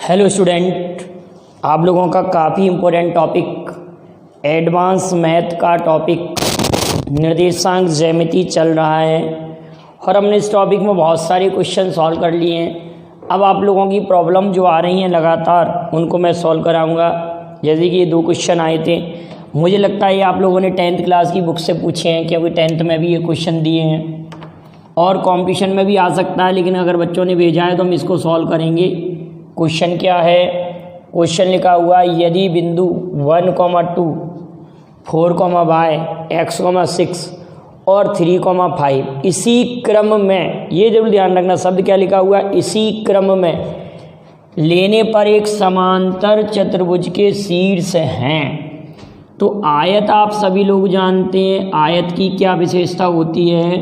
Hello student, आप लोगों का काफ़ी इम्पोर्टेंट टॉपिक एडवांस मैथ का टॉपिक निर्देशांक ज्यामिति चल रहा है और हमने इस टॉपिक में बहुत सारे क्वेश्चन सॉल्व कर लिए हैं। अब आप लोगों की प्रॉब्लम जो आ रही हैं लगातार उनको मैं सॉल्व कराऊंगा। जैसे कि ये 2 क्वेश्चन आए थे, मुझे लगता है ये आप लोगों ने 10th क्लास की बुक से पूछे हैं, क्योंकि 10th में भी ये क्वेश्चन दिए हैं और कंपटीशन में भी आ सकता है, लेकिन अगर बच्चों ने भेजा है तो हम इसको सॉल्व करेंगे। क्वेश्चन क्या है? क्वेश्चन लिखा हुआ है, यदि बिंदु 1,2 4, x, 6 और 3, 5 इसी क्रम में, ये जरूर ध्यान रखना शब्द क्या लिखा हुआ है, इसी क्रम में लेने पर एक समांतर चतुर्भुज के शीर्ष हैं। तो आयत आप सभी लोग जानते हैं, आयत की क्या विशेषता होती है।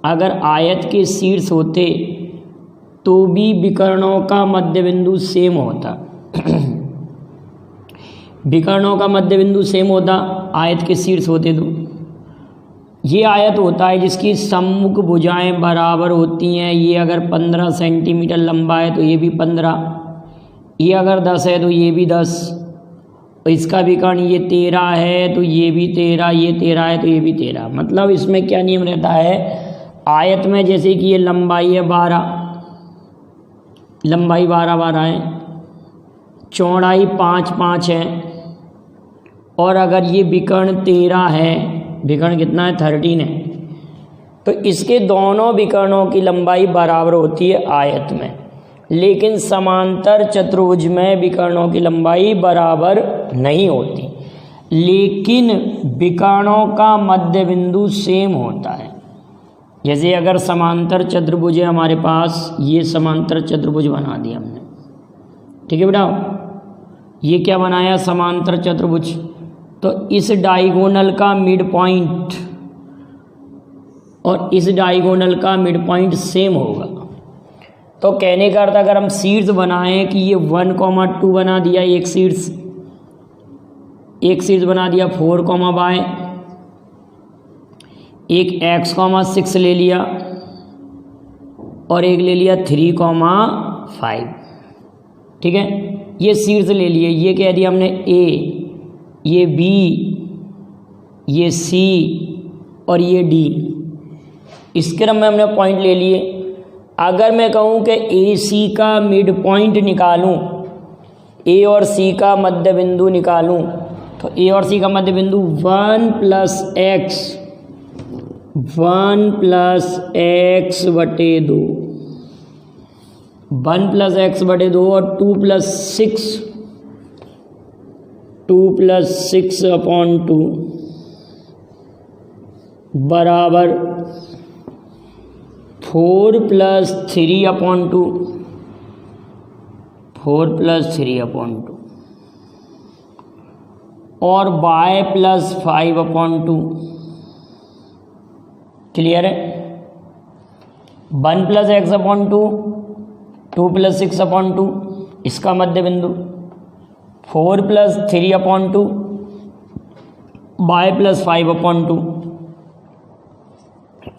अगर आयत के शीर्ष होते तो भी विकर्णों का मध्य बिंदु सेम होता विकर्णों का मध्य बिंदु सेम होता आयत के शीर्ष होते तो। ये आयत होता है जिसकी सम्मुख भुजाएं बराबर होती हैं। ये अगर 15 सेंटीमीटर लंबा है तो ये भी 15, ये अगर 10 है तो ये भी 10, इसका विकर्ण ये 13 है तो ये भी 13, ये 13 है तो ये भी 13। मतलब इसमें क्या नियम रहता है, आयत में जैसे कि ये लंबाई है 12, लंबाई 12 है, चौड़ाई 5 है, और अगर ये विकर्ण 13 है, विकर्ण कितना है 13 है, तो इसके दोनों विकर्णों की लंबाई बराबर होती है आयत में। लेकिन समांतर चतुर्भुज में विकर्णों की लंबाई बराबर नहीं होती, लेकिन विकर्णों का मध्य बिंदु सेम होता है। जैसे अगर समांतर चतुर्भुज है हमारे पास, ये समांतर चतुर्भुज बना दिया हमने, ठीक है बेटा। ये क्या बनाया, समांतर चतुर्भुज। तो इस डायगोनल का मिड पॉइंट और इस डायगोनल का मिड पॉइंट सेम होगा। तो कहने का अर्थ, अगर हम शीर्ष बनाएं कि ये 1,2 बना दिया, एक शीर्ष बना दिया 4, एक x, 6 ले लिया और एक ले लिया 3, 5, ठीक है। ये शीर्ष ले लिए, ये कह दिया हमने a, ये b, ये c और ये d। इस क्रम में हमने पॉइंट ले लिए। अगर मैं कहूँ कि ए सी का मिड पॉइंट निकालूं, a और c का मध्य बिंदु निकालूं, तो a और c का मध्य बिंदु 1 प्लस x बटे 2, 1 प्लस x बटे 2 और 2 प्लस 6 अपॉन 2 बराबर 4 प्लस 3 अपॉन 2, 4 प्लस 3 अपॉन 2 और y प्लस 5 अपॉन 2। क्लियर है? 1 plus x upon 2, 2 plus 6 upon 2 इसका मध्य बिंदु, 4 plus 3 upon 2, y plus 5 upon 2।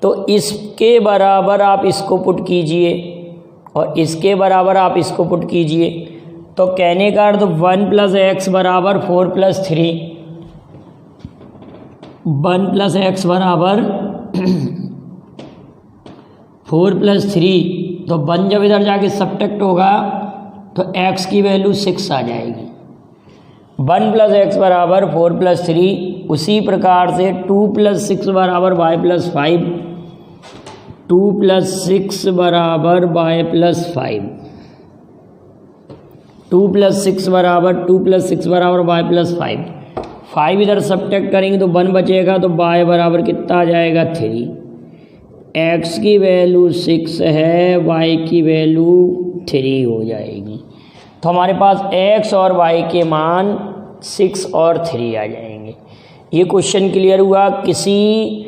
तो इसके बराबर आप इसको पुट कीजिए और इसके बराबर आप इसको पुट कीजिए। तो कहने का अर्थ 1 प्लस एक्स बराबर 4 प्लस 3, 1 प्लस एक्स बराबर 4 प्लस 3, तो 1 जब इधर जाके सब्ट्रैक्ट होगा तो x की वैल्यू 6 आ जाएगी। 1 प्लस एक्स बराबर 4 प्लस 3। उसी प्रकार से 2 प्लस 6 बराबर y प्लस 5, 2 प्लस 6 बराबर y प्लस 5, 2 प्लस 6 बराबर y प्लस 5। 5 इधर सब्ट्रैक्ट करेंगे तो 1 बचेगा, तो y बराबर कितना आ जाएगा 3। x की वैल्यू 6 है, y की वैल्यू 3 हो जाएगी। तो हमारे पास x और y के मान 6 और 3 आ जाएंगे। ये क्वेश्चन क्लियर हुआ। किसी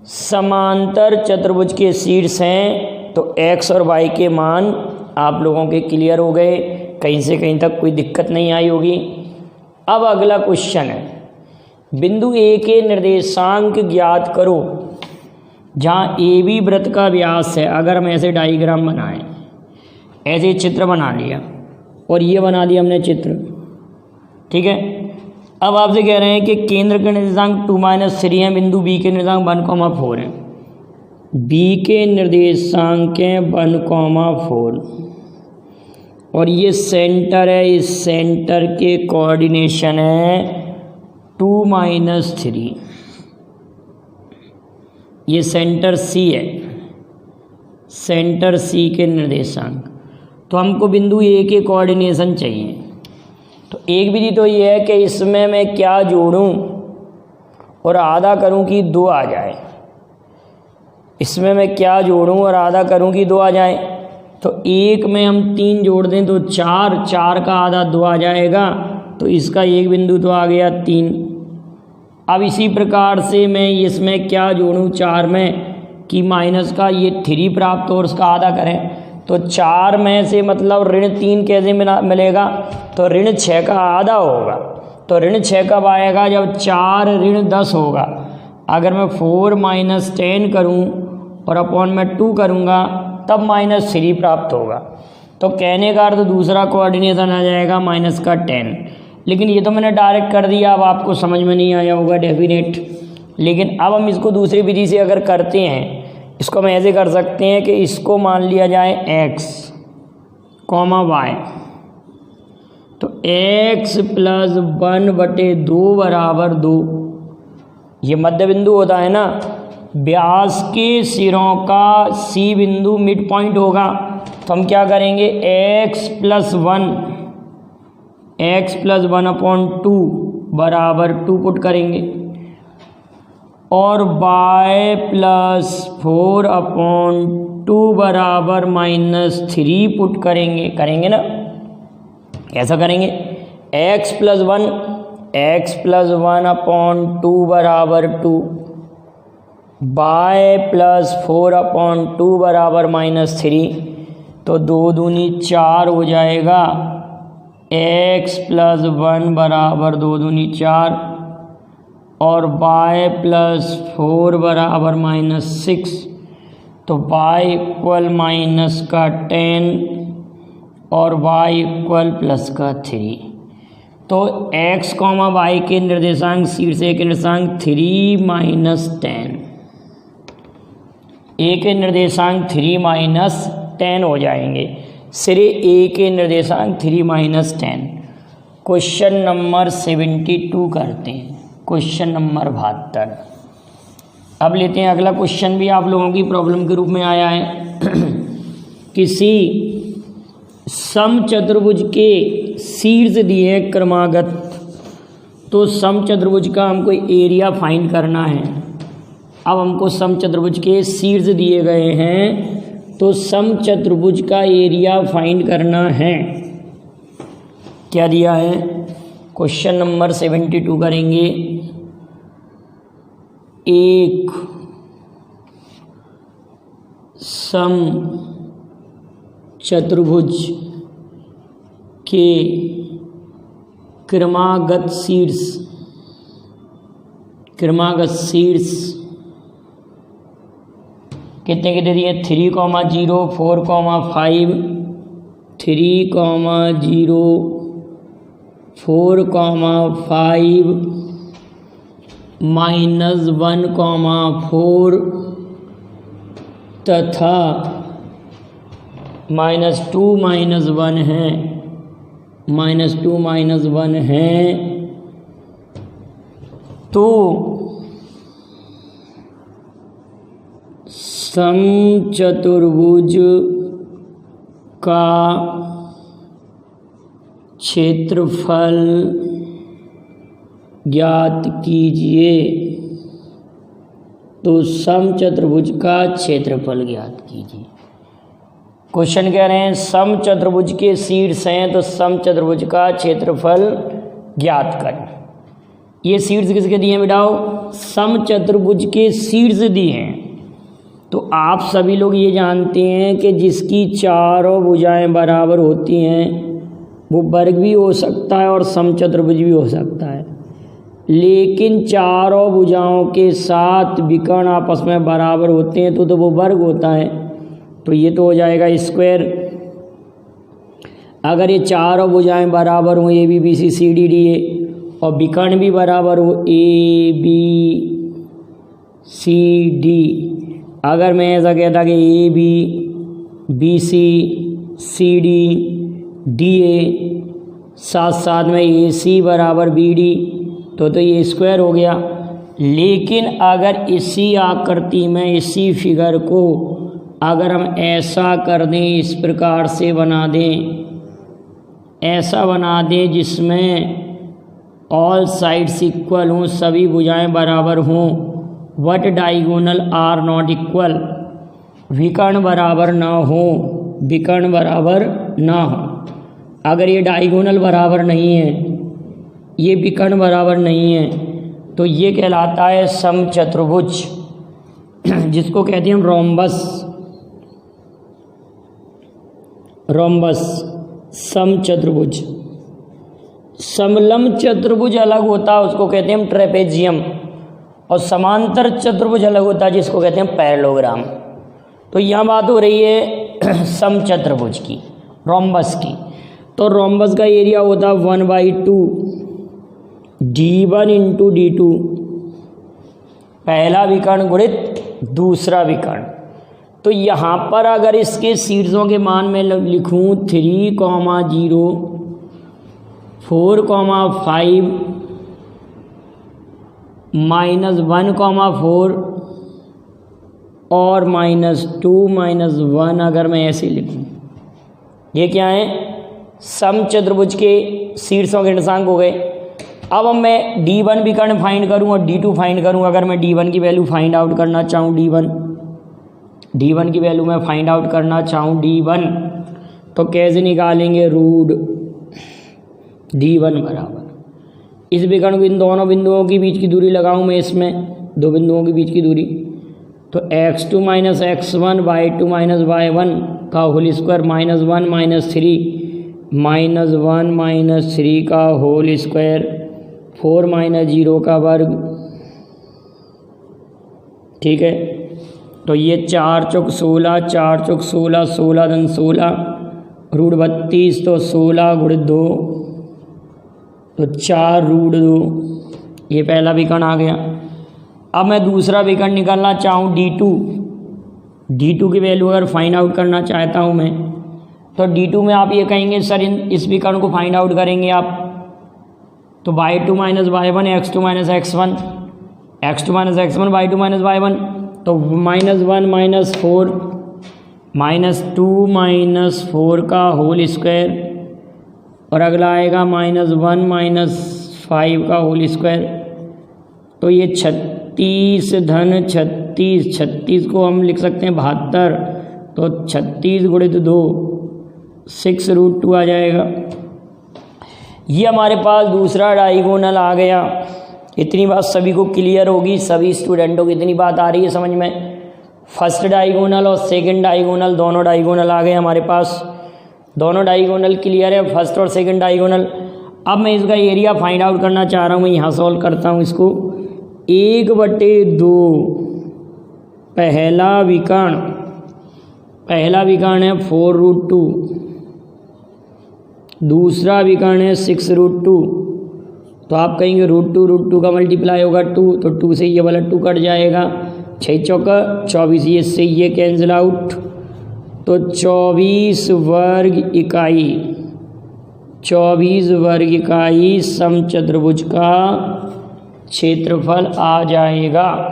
समांतर चतुर्भुज के शीर्ष हैं तो x और y के मान आप लोगों के क्लियर हो गए, कहीं से कहीं तक कोई दिक्कत नहीं आई होगी। अब अगला क्वेश्चन है, बिंदु A के निर्देशांक ज्ञात करो जहाँ AB वृत्त का व्यास है। अगर हम ऐसे डायग्राम बनाएं, ऐसे चित्र बना लिया, और ये बना दिया हमने चित्र। ठीक है, अब आपसे कह रहे हैं कि केंद्र के निर्देशांक 2-3 हैं, बिंदु बी के निर्देशांक 1,4 हैं। बी के निर्देशांक हैं 1,4 और ये सेंटर है, इस सेंटर के कोऑर्डिनेशन है 2-3। ये सेंटर सी है, सेंटर सी के निर्देशांक। तो हमको बिंदु ए के कोऑर्डिनेशन चाहिए। तो एक विधि तो ये है कि इसमें मैं क्या जोड़ूं और आधा करूं कि 2 आ जाए। इसमें मैं क्या जोड़ूं और आधा करूं कि 2 आ जाए। तो एक में हम 3 जोड़ दें तो 4 का आधा 2 आ जाएगा, तो इसका एक बिंदु तो आ गया 3। अब इसी प्रकार से मैं इसमें क्या जोड़ूं 4 में कि माइनस का ये 3 प्राप्त हो और उसका आधा करें। तो 4 में से मतलब -3 कैसे मिलेगा, तो -6 का आधा होगा। तो -6 कब आएगा, जब 4 -10 होगा। अगर मैं 4 - 10 करूं और अपॉन में 2 करूंगा तब -3 प्राप्त होगा। तो कहने का अर्थ दूसरा कोऑर्डिनेशन आ जाएगा -10। लेकिन ये तो मैंने डायरेक्ट कर दिया, अब आपको समझ में नहीं आया होगा डेफिनेट। लेकिन अब हम इसको दूसरी विधि से अगर करते हैं, इसको हम ऐसे कर सकते हैं कि इसको मान लिया जाए x, y। तो x + 1/2 बराबर 2। ये मध्य बिंदु होता है ना, व्यास के सिरों का C बिंदु मिड पॉइंट होगा। तो हम क्या करेंगे, x + 1/2 बराबर 2 पुट करेंगे और y + 4/2 बराबर -3 पुट करेंगे ना। कैसा करेंगे, x + 1/2 बराबर 2, y + 4/2 बराबर -3। तो 2 दूनी 4 हो जाएगा। x + 1 बराबर 2 दूनी 4 और y + 4 बराबर -6। तो y = -10 और y = +3। तो x, y के निर्देशांक शीर्ष ए के निर्देशांक 3 - 10, ए के निर्देशांक 3 - 10 हो जाएंगे। सिरे ए के निर्देशांक 3 - 10। क्वेश्चन नंबर 72 करते हैं, क्वेश्चन नंबर 72। अब लेते हैं अगला क्वेश्चन, भी आप लोगों की प्रॉब्लम के रूप में आया है। किसी समचतुर्भुज के शीर्ष दिए क्रमागत, तो समचतुर्भुज का हमको एरिया फाइंड करना है। अब हमको समचतुर्भुज के शीर्ष दिए गए हैं, तो समचतुर्भुज का एरिया फाइंड करना है। क्या दिया है, क्वेश्चन नंबर 72 करेंगे। एक समचतुर्भुज के क्रमागत शीर्ष कितने के दे दिए, 3, 0, 4, 5, 3, 0, 4, 5, -1, 4 तथा -2, -1 है, -2, -1 है। तो समचतुर्भुज का क्षेत्रफल ज्ञात कीजिए। तो समचतुर्भुज का क्षेत्रफल ज्ञात कीजिए। क्वेश्चन कह रहे हैं समचतुर्भुज के शीर्ष हैं, तो समचतुर्भुज का क्षेत्रफल ज्ञात करें। ये शीर्ष किसके दिए हैं बेटाओ, समचतुर्भुज के शीर्ष दिए हैं। तो आप सभी लोग ये जानते हैं कि जिसकी चारों भुजाएं बराबर होती हैं वो वर्ग भी हो सकता है और समचतुर्भुज भी हो सकता है। लेकिन चारों भुजाओं के साथ विकर्ण आपस में बराबर होते हैं तो वो वर्ग होता है। तो ये तो हो जाएगा स्क्वायर। अगर ये चारों भुजाएं बराबर हों A B B C C D D A और विकर्ण भी बराबर हो ए बी सी डी, अगर मैं ऐसा कहता कि A B B C C D D A साथ साथ में ए सी बराबर बी डी, तो ये स्क्वायर हो गया। लेकिन अगर इसी आकृति में इसी फिगर को अगर हम ऐसा कर दें, इस प्रकार से बना दें, ऐसा बना दें जिसमें ऑल साइड्स इक्वल हों, सभी भुजाएं बराबर हों, what diagonal are not equal, विकर्ण बराबर ना हो, विकर्ण बराबर ना हो। अगर ये डायगोनल बराबर नहीं है, ये विकर्ण बराबर नहीं है, तो ये कहलाता है समचतुर्भुज, जिसको कहते हैं हम रोम्बस। रोम्बस समचतुर्भुज। समलंब चतुर्भुज अलग होता है, उसको कहते हैं हम ट्रेपेजियम, और समांतर चतुर्भुज अलग होता है, जिसको कहते हैं पैरेललोग्राम। तो यहाँ बात हो रही है समचतुर्भुज की, रोम्बस की। तो रोम्बस का एरिया होता है 1/2 d1 इंटू d2, पहला विकर्ण गुणित दूसरा विकर्ण। तो यहाँ पर अगर इसके शीर्षों के मान में लिखूँ 3, 0, 4, 5 -1, 4 और -2, -1, अगर मैं ऐसे लिखूँ, ये क्या है? समचतुर्भुज के शीर्षों के निर्देशांक हो गए। अब मैं d1 विकर्ण फाइंड करूँ और d2 फाइंड करूँ। अगर मैं d1 की वैल्यू फाइंड आउट करना चाहूँ, d1 की वैल्यू मैं फाइंड आउट करना चाहूँ d1, तो कैसे निकालेंगे? रूट d1 बराबर इस विकर्ण को इन दोनों बिंदुओं के बीच की दूरी लगाऊं मैं, इसमें दो बिंदुओं के बीच की दूरी, तो x2 - x1 y2 - y1 का होल स्क्वायर -1 - 3 का होल स्क्वायर 4 - 0 का वर्ग। ठीक है, तो ये 4 चौक 16, 4 चौक 16, 16 धन 16, रूट 32, तो 16 गुणित 2, तो 4 रूट 2। ये पहला विकर्ण आ गया। अब मैं दूसरा विकर्ण निकालना चाहूँ d2 की वैल्यू अगर फाइंड आउट करना चाहता हूँ मैं, तो d2 में आप ये कहेंगे सर इस विकर्ण को फाइंड आउट करेंगे आप, तो y2 - y1 x2 - x1 y2 - y1, तो -1 - 4 -2 - 4 का होल स्क्वायर, और अगला आएगा -1 - 5 का होल स्क्वायर। तो ये 36 धन 36, 36 को हम लिख सकते हैं 72, तो 36 गुणित 2 6 रूट 2 आ जाएगा। ये हमारे पास दूसरा डायगोनल आ गया। इतनी बात सभी को क्लियर होगी, सभी स्टूडेंटों को इतनी बात आ रही है समझ में। फर्स्ट डायगोनल और सेकंड डायगोनल, दोनों डायगोनल आ गए हमारे पास, दोनों डायगोनल क्लियर है, फर्स्ट और सेकंड डायगोनल। अब मैं इसका एरिया फाइंड आउट करना चाह रहा हूँ, मैं यहाँ सॉल्व करता हूँ इसको। 1/2 पहला विकर्ण है 4 रूट 2, दूसरा विकर्ण है 6 रूट 2, तो आप कहेंगे रूट टू का मल्टीप्लाई होगा 2, तो 2 से ये वाला 2 कट जाएगा, 6 चौका 24, ये से ये कैंसिल आउट, तो 24 वर्ग इकाई समचतुर्भुज का क्षेत्रफल आ जाएगा।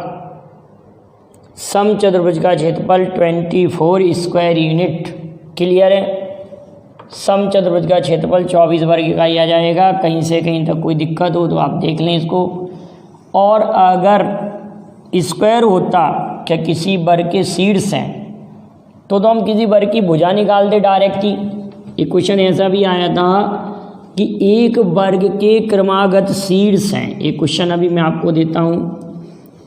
समचतुर्भुज का क्षेत्रफल 24 स्क्वायर यूनिट। क्लियर है? समचतुर्भुज का क्षेत्रफल 24 वर्ग इकाई आ जाएगा। कहीं से कहीं तक कोई दिक्कत हो तो आप देख लें इसको। और अगर स्क्वायर होता क्या किसी वर्ग के शीर्ष हैं, तो हम किसी वर्ग की भुजा निकालते डायरेक्ट ही। एक क्वेश्चन ऐसा भी आया था कि एक वर्ग के क्रमागत शीर्ष हैं। एक क्वेश्चन अभी मैं आपको देता हूँ,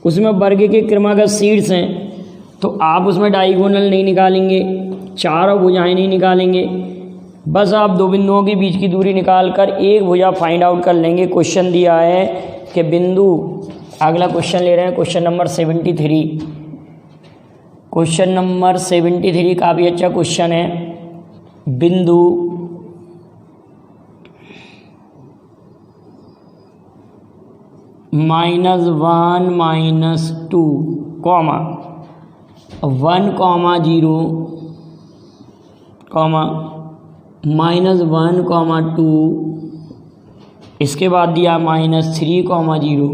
उसमें वर्ग के क्रमागत शीर्ष हैं, तो आप उसमें डायगोनल नहीं निकालेंगे, चारों भुजाएं नहीं निकालेंगे, बस आप दो बिंदुओं के बीच की दूरी निकालकर एक भुजा फाइंड आउट कर लेंगे। क्वेश्चन दिया है कि बिंदु, अगला क्वेश्चन ले रहे हैं, क्वेश्चन नंबर 73। क्वेश्चन नंबर 73 काफ़ी अच्छा क्वेश्चन है। बिंदु -1 -2 कॉमा 1, -0 कॉमा -1, -2 इसके बाद दिया -3, 0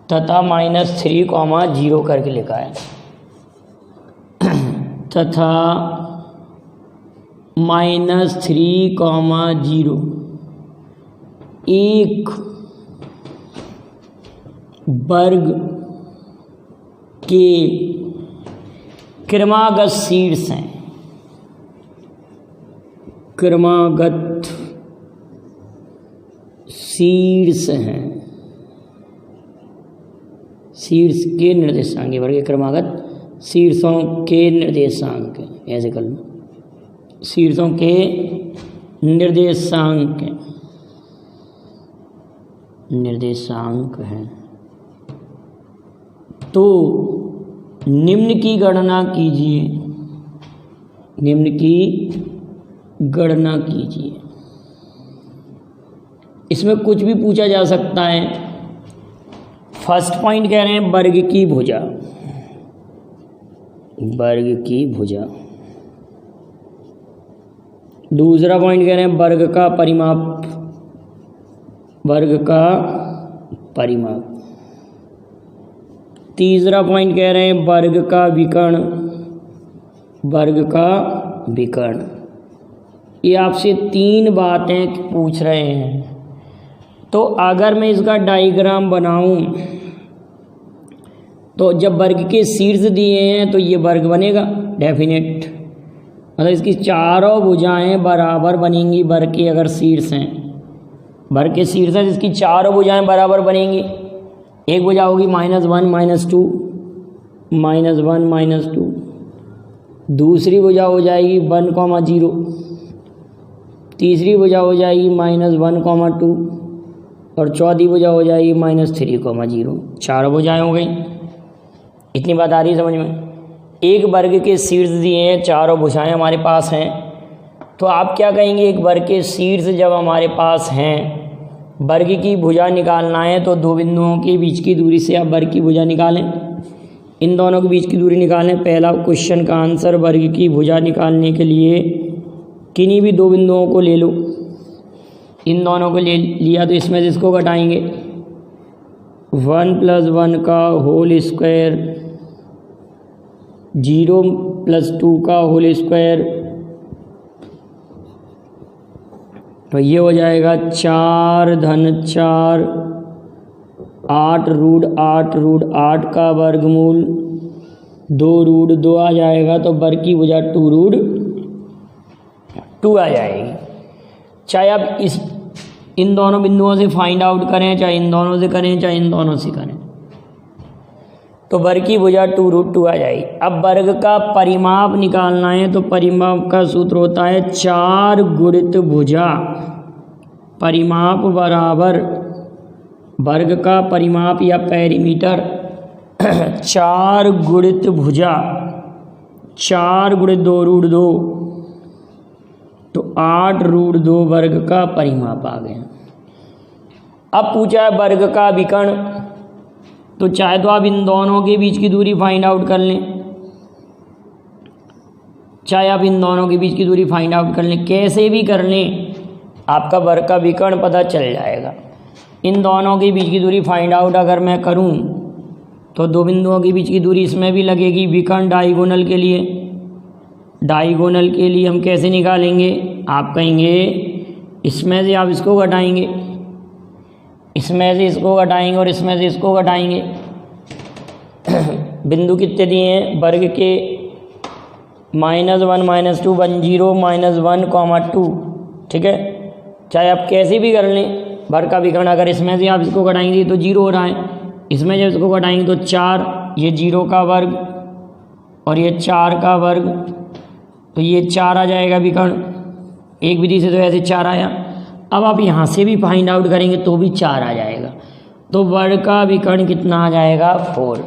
तथा -3, 0 करके लिखा है तथा -3, 0 एक वर्ग के क्रमागत शीर्ष हैं, क्रमागत शीर्ष हैं, शीर्ष के निर्देशांक, वर्ग के क्रमागत शीर्षों के निर्देशांक, ऐसे कर लो, शीर्षों के निर्देशांक हैं। तो निम्न की गणना कीजिए, निम्न की गणना कीजिए। इसमें कुछ भी पूछा जा सकता है। फर्स्ट पॉइंट कह रहे हैं वर्ग की भुजा, वर्ग की भुजा। दूसरा पॉइंट कह रहे हैं वर्ग का परिमाप, वर्ग का परिमाप। तीसरा पॉइंट कह रहे हैं वर्ग का विकर्ण, वर्ग का विकर्ण। ये आपसे 3 बातें पूछ रहे हैं। तो अगर मैं इसका डायग्राम बनाऊं तो जब वर्ग के शीर्ष दिए हैं तो ये वर्ग बनेगा डेफिनेट, मतलब इसकी चारों भुजाएं बराबर बनेंगी। वर्ग के अगर शीर्ष हैं, वर्ग के शीर्ष है जिसकी चारों भुजाएं बराबर बनेंगी। एक भुजा होगी -1 -2, -1 -2। दूसरी भुजा हो जाएगी 1, 0। तीसरी भुजा हो जाएगी -1, 2 और चौथी भुजा हो जाएगी -3, 0। चारों भुजाएं हो गई। इतनी बात आ रही है समझ में। एक वर्ग के शीर्ष दिए हैं, चारों भुजाएं हमारे पास हैं। तो आप क्या कहेंगे, एक वर्ग के शीर्ष जब हमारे पास हैं, वर्ग की भुजा निकालना है तो 2 बिंदुओं के बीच की दूरी से आप वर्ग की भुजा निकालें। इन दोनों के बीच की दूरी निकालें। पहला क्वेश्चन का आंसर, वर्ग की भुजा निकालने के लिए किन्हीं भी 2 बिंदुओं को ले लो। इन दोनों को ले लिया तो इसमें से इसको घटाएंगे। 1 + 1 का होल स्क्वायर, 0 + 2 का होल स्क्वायर, तो ये हो जाएगा 4 धन 4, 8 √8 √8 का वर्गमूल, 2 √2 आ जाएगा। तो वर्ग की भुजा 2 √2 आ जाएगी। चाहे आप इन दोनों बिंदुओं से फाइंड आउट करें, चाहे इन दोनों से करें, चाहे इन दोनों से करें, तो वर्ग की भुजा 2 √2 आ जाएगी। अब वर्ग का परिमाप निकालना है तो परिमाप का सूत्र होता है 4 गुणित भुजा। परिमाप बराबर वर्ग का परिमाप या पेरीमीटर 4 गुणित भुजा, 4 गुणित 2 √2, तो 8 √2 वर्ग का परिमाप आ गया। अब पूछा है वर्ग का विकर्ण, तो चाहे तो आप इन दोनों के बीच की दूरी फाइंड आउट कर लें, चाहे आप इन दोनों के बीच की दूरी फाइंड आउट कर लें, कैसे भी कर लें आपका वर्ग का विकर्ण पता चल जाएगा। इन दोनों के बीच की दूरी फाइंड आउट अगर मैं करूं तो 2 बिंदुओं के बीच की दूरी इसमें भी लगेगी। विकर्ण डायगोनल के लिए, डायगोनल के लिए हम कैसे निकालेंगे, आप कहेंगे इसमें से आप इसको घटाएंगे, इसमें से इसको घटाएंगे और इसमें से इसको घटाएंगे। बिंदु कितने दिए हैं वर्ग के, -1 -2 1 0 -1, 2, ठीक है। चाहे आप कैसे भी कर लें वर्ग का विकर्ण, अगर इसमें से आप इसको घटाएंगे तो 0 हो रहा है, इसमें जब इसको घटाएंगे तो 4, ये 0 का वर्ग और ये 4 का वर्ग, तो ये 4 आ जाएगा विकर्ण। एक विधि से तो ऐसे 4 आया। अब आप यहाँ से भी फाइंड आउट करेंगे तो भी 4 आ जाएगा। तो वर्ग का विकर्ण कितना आ जाएगा 4।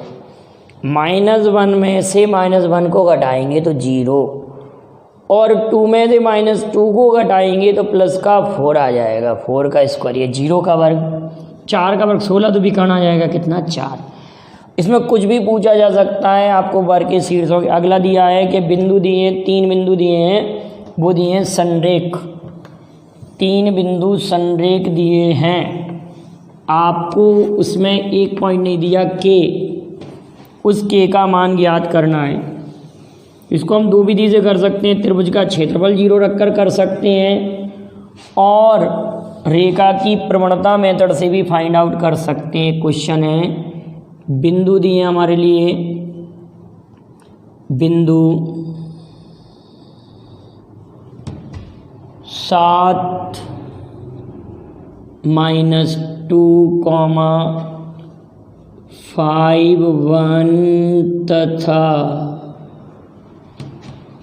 -1 में से -1 को घटाएंगे तो 0 और 2 में से -2 को घटाएंगे तो प्लस का 4 आ जाएगा। 4 का स्क्वायर, ये 0 का वर्ग, 4 का वर्ग 16 तो भी करना आ जाएगा कितना 4। इसमें कुछ भी पूछा जा सकता है आपको वर्ग के शीर्षों के। अगला दिया है कि बिंदु दिए हैं, 3 बिंदु दिए हैं, वो दिए हैं संरेख। 3 बिंदु संरेख दिए हैं, आपको उसमें एक पॉइंट नहीं दिया के, उस के का मान ज्ञात करना है। इसको हम 2 विधि से कर सकते हैं, त्रिभुज का क्षेत्रफल 0 रखकर कर सकते हैं और रेखा की प्रवणता मेथड से भी फाइंड आउट कर सकते हैं। क्वेश्चन है, बिंदु दिए हमारे लिए, बिंदु 7 -2, 5, 1 तथा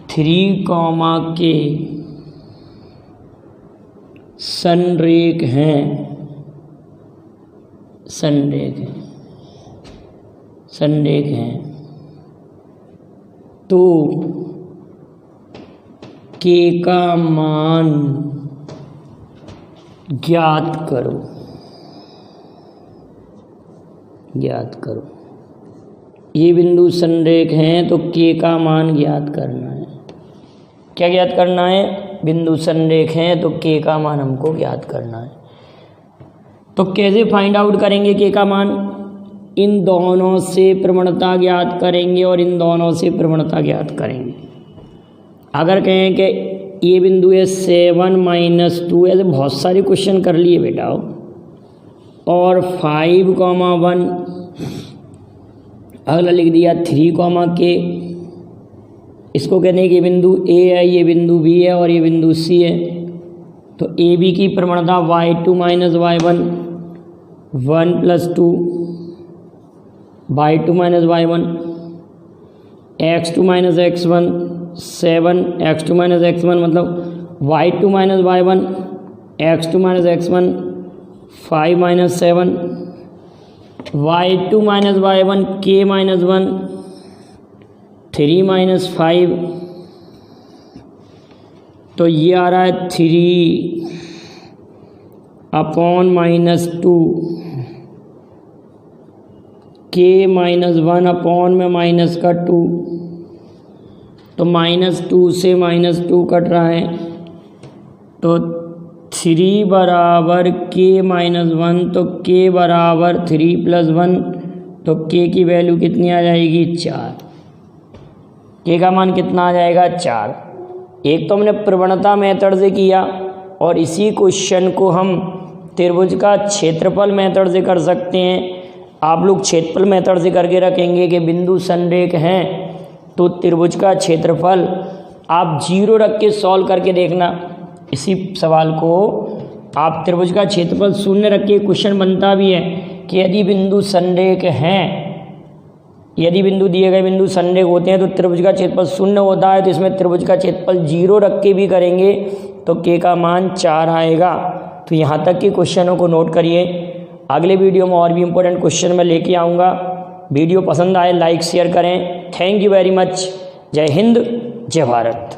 3, के संरेख हैं, संरेख हैं, तो के का मान ज्ञात करो। ये बिंदु संरेख हैं तो के का मान ज्ञात करना है। क्या ज्ञात करना है? बिंदु संरेख हैं तो के का मान हमको ज्ञात करना है। तो कैसे फाइंड आउट करेंगे के का मान? इन दोनों से प्रवणता ज्ञात करेंगे और इन दोनों से प्रवणता ज्ञात करेंगे। अगर कहें कि ये बिंदु है 7 - 2, ऐसे बहुत सारे क्वेश्चन कर लिए बेटा, और 5, 1, अगला लिख दिया 3, के। इसको कहते हैं कि ये बिंदु ए है, ये बिंदु बी है और ये बिंदु सी है। तो ए बी की प्रवणता y2 - y1, 1 + 2, y2 - y1, x2 - x1, 7, x2 - x1 मतलब y2 - y1, x2 - x1, 5 - 7, y2 - y1, k - 1, 3 - 5, तो ये आ रहा है 3/-2, k - 1 में माइनस का 2, तो -2 से -2 कट रहा है, तो 3 बराबर k - 1, तो k बराबर 3 + 1, तो k की वैल्यू कितनी आ जाएगी 4। k का मान कितना आ जाएगा 4। एक तो हमने प्रवणता मेथड से किया और इसी क्वेश्चन को हम त्रिभुज का क्षेत्रफल मेथड से कर सकते हैं। आप लोग क्षेत्रफल मेथड से करके रखेंगे कि बिंदु संरेख हैं तो त्रिभुज का क्षेत्रफल आप 0 रख के सॉल्व करके देखना। इसी सवाल को आप त्रिभुज का क्षेत्रफल 0 रख के क्वेश्चन बनता भी है कि यदि बिंदु संरेख हैं, यदि बिंदु दिए गए बिंदु संरेख होते हैं तो त्रिभुज का क्षेत्रफल 0 होता है। तो इसमें त्रिभुज का क्षेत्रफल 0 रख के भी करेंगे तो के का मान 4 आएगा। तो यहाँ तक के क्वेश्चनों को नोट करिए। अगले वीडियो में और भी इम्पोर्टेंट क्वेश्चन मैं लेके आऊँगा। वीडियो पसंद आए लाइक शेयर करें। Thank you very much. जय हिंद, जय भारत।